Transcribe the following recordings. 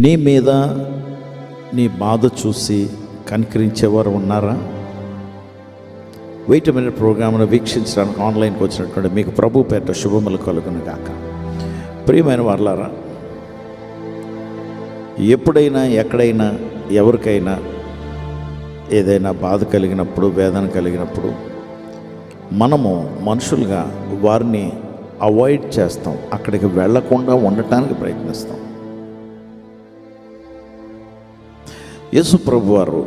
నీ మీద నీ బాధ చూసి కనికరించేవారు ఉన్నారా? వెయిట్ మినిట్ ప్రోగ్రామ్ను వీక్షించడానికి ఆన్లైన్కి వచ్చినటువంటి మీకు ప్రభు పేరిట శుభములు కలుగును గాక. ప్రియమైన వారలారా, ఎప్పుడైనా ఎక్కడైనా ఎవరికైనా ఏదైనా బాధ కలిగినప్పుడు, వేదన కలిగినప్పుడు మనము మనుషులుగా వారిని అవాయిడ్ చేస్తాం, అక్కడికి వెళ్లకుండా ఉండటానికి ప్రయత్నిస్తాం. యేసు ప్రభు వారు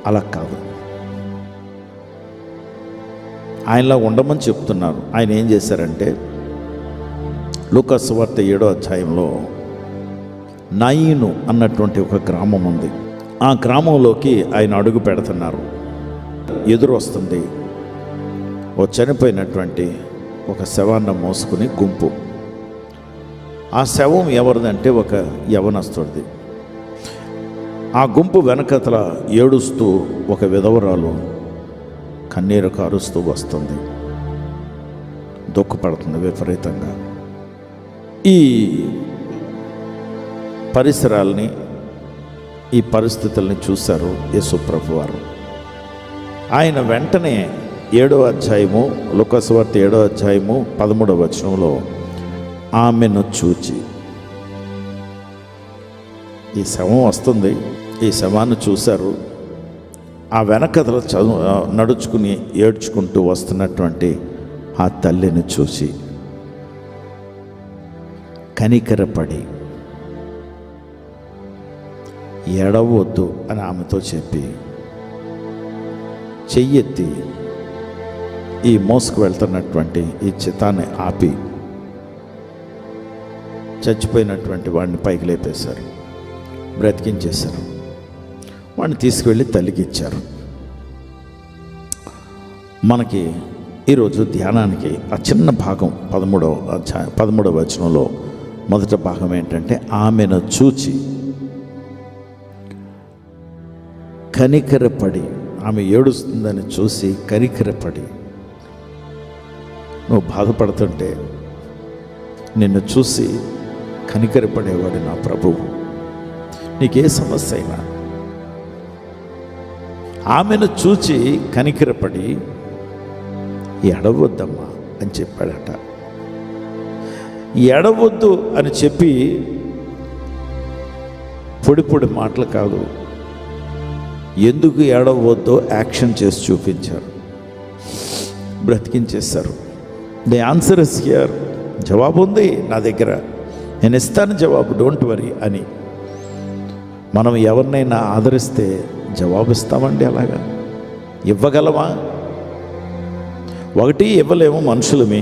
అలా కాదు, ఆయనలా ఉండమని చెప్తున్నారు. ఆయన ఏం చేశారంటే, లూకా సువార్త 7వ అధ్యాయంలో నాయిను అన్నటువంటి ఒక గ్రామం ఉంది. ఆ గ్రామంలోకి ఆయన అడుగు పెడుతున్నారు. ఎదురు వస్తుంది ఓ చనిపోయినటువంటి ఒక శవాన్ని మోసుకుని గుంపు. ఆ శవం ఎవరిదంటే ఒక యవనస్తుడిది. ఆ గుంపు వెనకతల ఏడుస్తూ ఒక విధవరాలు కన్నీరు కారుస్తూ వస్తుంది, దుఃఖపడుతుంది విపరీతంగా. ఈ పరిసరాల్ని, ఈ పరిస్థితుల్ని చూశారు యేసు ప్రభు వారు. ఆయన వెంటనే 7వ అధ్యాయము, లూకా సువార్త 7వ అధ్యాయము 13వ వచనంలో ఆమెను చూచి, ఈ శవం వస్తుంది, ఈ శవాన్ని చూశారు. ఆ వెనకథలు నడుచుకుని ఏడ్చుకుంటూ వస్తున్నటువంటి ఆ తల్లిని చూసి కనికరపడి ఏడవద్దు అని ఆమెతో చెప్పి చెయ్యెత్తి ఈ మోసుకు వెళ్తున్నటువంటి ఈ చితాన్ని ఆపి చచ్చిపోయినటువంటి వాడిని పైకి లేపేశారు, బ్రతికించేశారు. వాడిని తీసుకువెళ్ళి తల్లికి ఇచ్చారు. మనకి ఈరోజు ధ్యానానికి ఆ చిన్న భాగం 13వ వచనంలో మొదటి భాగం ఏంటంటే, ఆమెను చూచి కనికరపడి, ఆమె ఏడుస్తుందని చూసి కనికరపడి. నువ్వు బాధపడుతుంటే నిన్ను చూసి కనికరపడేవాడు నా ప్రభువు. నీకే సమస్య అయినా ఆమెను చూచి కనికరపడి ఎడవద్దమ్మా అని చెప్పాడట. ఎడవద్దు అని చెప్పి పొడి పొడి మాటలు కాదు, ఎందుకు ఏడవద్దో యాక్షన్ చేసి చూపించారు, బ్రతికించేశారు. ది ఆన్సర్ ఇస్ హియర్, జవాబు ఉంది నా దగ్గర, నేను ఇస్తాను జవాబు, డోంట్ వరీ అని. మనం ఎవరినైనా ఆదరిస్తే జవాబిస్తామండి? అలాగా ఇవ్వగలమా? ఒకటి ఇవ్వలేము, మనుషులమే.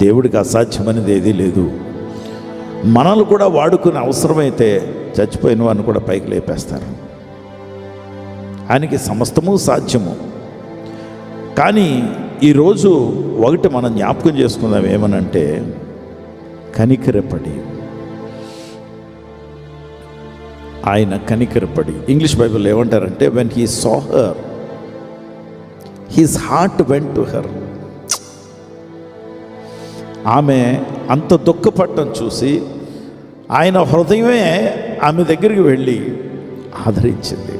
దేవుడికి అసాధ్యమనేది ఏదీ లేదు. మనల్ని కూడా వాడుకుని అవసరమైతే చచ్చిపోయిన వాడిని కూడా పైకి లేపేస్తారు. ఆయనకి సమస్తము సాధ్యము. కానీ ఈరోజు ఒకటి మనం జ్ఞాపకం చేసుకుందాం, ఏమనంటే కనికరపడి. ఆయన కనికరపడి, ఇంగ్లీష్ బైబిల్ ఏమంటారంటే, when he saw her his heart went to her. ఆమె అంత దుఃఖపడటం చూసి ఆయన హృదయమే ఆమె దగ్గరికి వెళ్ళి ఆదరించింది.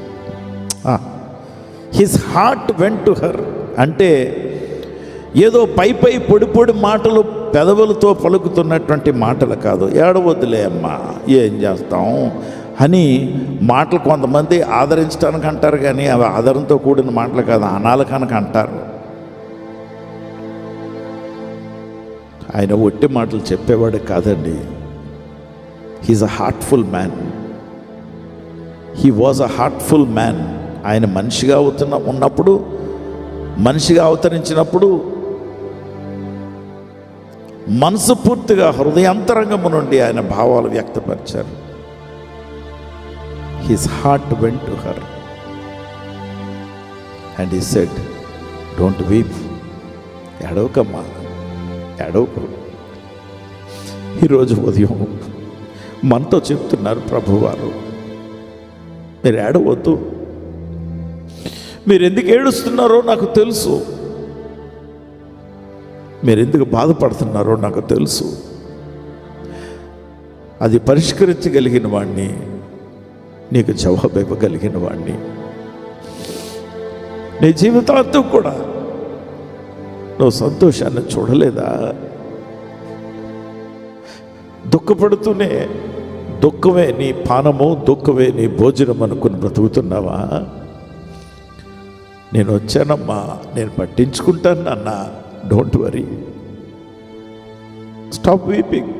His heart went to her అంటే ఏదో పై పొడి పొడి మాటలు, పెదవులతో పలుకుతున్నటువంటి మాటలు కాదు. ఏడవద్దులే అమ్మా, ఏం చేస్తాం అని మాటలు కొంతమంది ఆదరించడానికి అంటారు, కానీ అవి ఆదరణతో కూడిన మాటలు కాదు, అనాలకానికి అంటారు. ఆయన ఒట్టి మాటలు చెప్పేవాడు కాదండి. He's a heartful man. He was a heartful man. ఆయన మనిషిగా ఉన్నప్పుడు, మనిషిగా అవతరించినప్పుడు మనసు పూర్తిగా హృదయాంతరంగము నుండి ఆయన భావాలు వ్యక్తపరిచారు. His heart went to her and he said, don't weep, ఏడవకమ్మా, ఏడవకు. ఈరోజు ఉదయం మనతో చెప్తున్నారు ప్రభువారు, మీరు ఏడవద్దు. మీరు ఎందుకు ఏడుస్తున్నారో నాకు తెలుసు, మీరు ఎందుకు బాధపడుతున్నారో నాకు తెలుసు. అది పరిష్కరించగలిగిన వాడిని, నీకు జవాబు ఇవ్వగలిగిన వాడిని. నీ జీవితాంతం కూడా నువ్వు సంతోషాన్ని చూడలేదా? దుఃఖపడుతూనే దుఃఖమే నీ పానము, దుఃఖమే నీ భోజనం అనుకుని బ్రతుకుతున్నావా? నేను వచ్చానమ్మా, నేను పట్టించుకుంటాను నాన్న, డోంట్ వరీ, స్టాప్ వీపింగ్.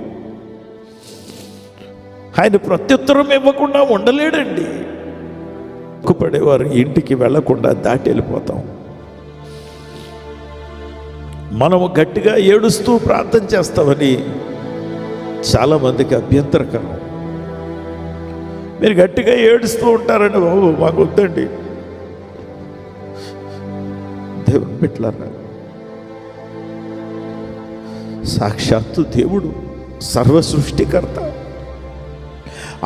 ఆయన ప్రత్యుత్తరం ఇవ్వకుండా ఉండలేడండి. దుఃఖపడేవారు ఇంటికి వెళ్లకుండా దాటి వెళ్ళిపోతాం. మనము గట్టిగా ఏడుస్తూ ప్రార్థన చేస్తామని చాలామందికి అభ్యంతరకరం. మీరు గట్టిగా ఏడుస్తూ ఉంటారని, బాబు మాకు వద్దండి. దేవుని బిడ్డలారా, సాక్షాత్తు దేవుడు, సర్వ సృష్టికర్త,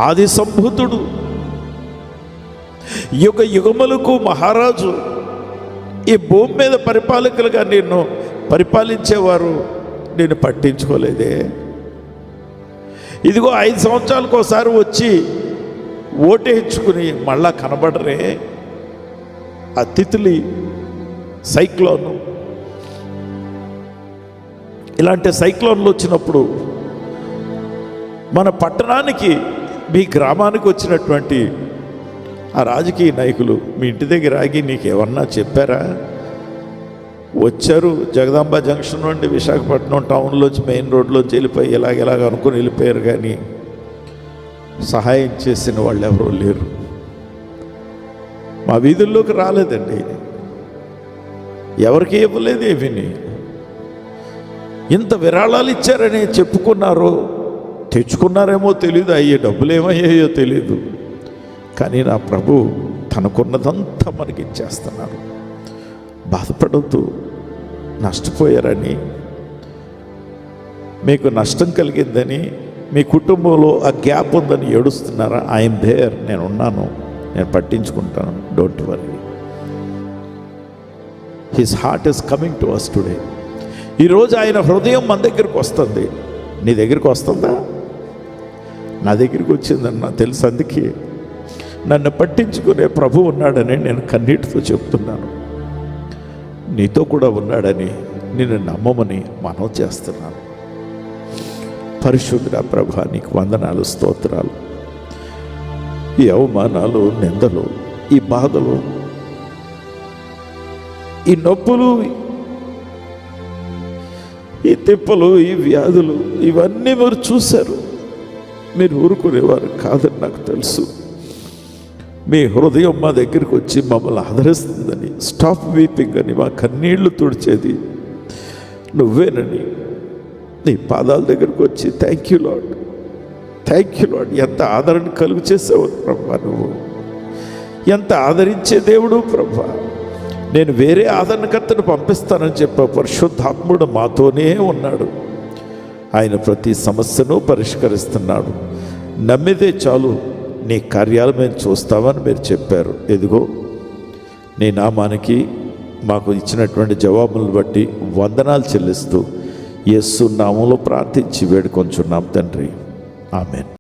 ఆది సంభూతుడు, యుగ యుగములకు మహారాజు, ఈ భూమి మీద పరిపాలకులుగా నిన్ను పరిపాలించేవారు నేను పట్టించుకోలేదే. ఇదిగో 5 సంవత్సరాలకు ఒకసారి వచ్చి ఓటేయించుకుని మళ్ళా కనబడరే. ఆ తిత్లీ, సైక్లోను, ఇలాంటి సైక్లోన్లు వచ్చినప్పుడు మన పట్టణానికి, మీ గ్రామానికి వచ్చినటువంటి ఆ రాజకీయ నాయకులు మీ ఇంటి దగ్గర ఆగి నీకేమన్నా చెప్పారా? వచ్చారు, జగదాంబ జంక్షన్ నుండి విశాఖపట్నం టౌన్లోంచి మెయిన్ రోడ్లోంచి వెళ్ళిపోయి ఇలాగ అనుకుని వెళ్ళిపోయారు, కానీ సహాయం చేసిన వాళ్ళు ఎవరూ లేరు. మా వీధుల్లోకి రాలేదండి, ఎవరికి ఇవ్వలేదు. ఏమిని ఇంత విరాళాలు ఇచ్చారని చెప్పుకున్నారో, తెచ్చుకున్నారేమో తెలియదు, అయ్యే డబ్బులు ఏమయ్యాయో తెలియదు, కానీ నా ప్రభు తనకున్నదంతా మనకి ఇచ్చేస్తున్నారు. బాధపడద్దు, నష్టపోయారని, మీకు నష్టం కలిగిందని, మీ కుటుంబంలో ఆ గ్యాప్ ఉందని ఏడుస్తున్నారా? ఐఎమ్ దేర్, నేను ఉన్నాను, నేను పట్టించుకుంటాను, don't worry. His heart is coming to us today. ఈరోజు ఆయన హృదయం మన దగ్గరికి వస్తుంది. నీ దగ్గరికి వస్తుందా? నా దగ్గరికి వచ్చిందని నాకు తెలుసు. అందుకే నన్ను పట్టించుకునే ప్రభు ఉన్నాడని నేను కన్నీటితో చెప్తున్నాను. నీతో కూడా ఉన్నాడని నిన్ను నమ్మమని మనవి చేస్తున్నాను. పరిశుద్ధ ప్రభా, నీకు వందనాలు, స్తోత్రాలు. ఈ అవమానాలు, నిందలు, ఈ బాధలు, ఈ నొప్పులు, ఈ తిప్పలు, ఈ వ్యాధులు, ఇవన్నీ మీరు చూశారు. మీరు ఊరుకునేవారు కాదని నాకు తెలుసు. మీ హృదయం మా దగ్గరికి వచ్చి మమ్మల్ని ఆదరిస్తుందని, స్టాప్ వీపింగ్ అని, మా కన్నీళ్లు తుడిచేది నువ్వేనని నీ పాదాల దగ్గరికి వచ్చి thank you lord, thank you lord. ఎంత ఆదరణ కలుగు చేసావు ప్రభా, నువ్వు ఎంత ఆదరించే దేవుడు ప్రభా. నేను వేరే ఆదరణకర్తను పంపిస్తానని చెప్పా. పరిశుద్ధాత్ముడు మాతోనే ఉన్నాడు. ఆయన ప్రతి సమస్యను పరిష్కరిస్తున్నాడు. నమ్మితే చాలు, నీ కార్యాలు మేము చూస్తామని మీరు చెప్పారు. ఎదుగో నీ నామానికి మాకు ఇచ్చినటువంటి జవాబులను బట్టి వందనాలు చెల్లిస్తూ యేసు నామములో ప్రార్థించి వేడుకొంచున్నాం తండ్రి. ఆమేన్.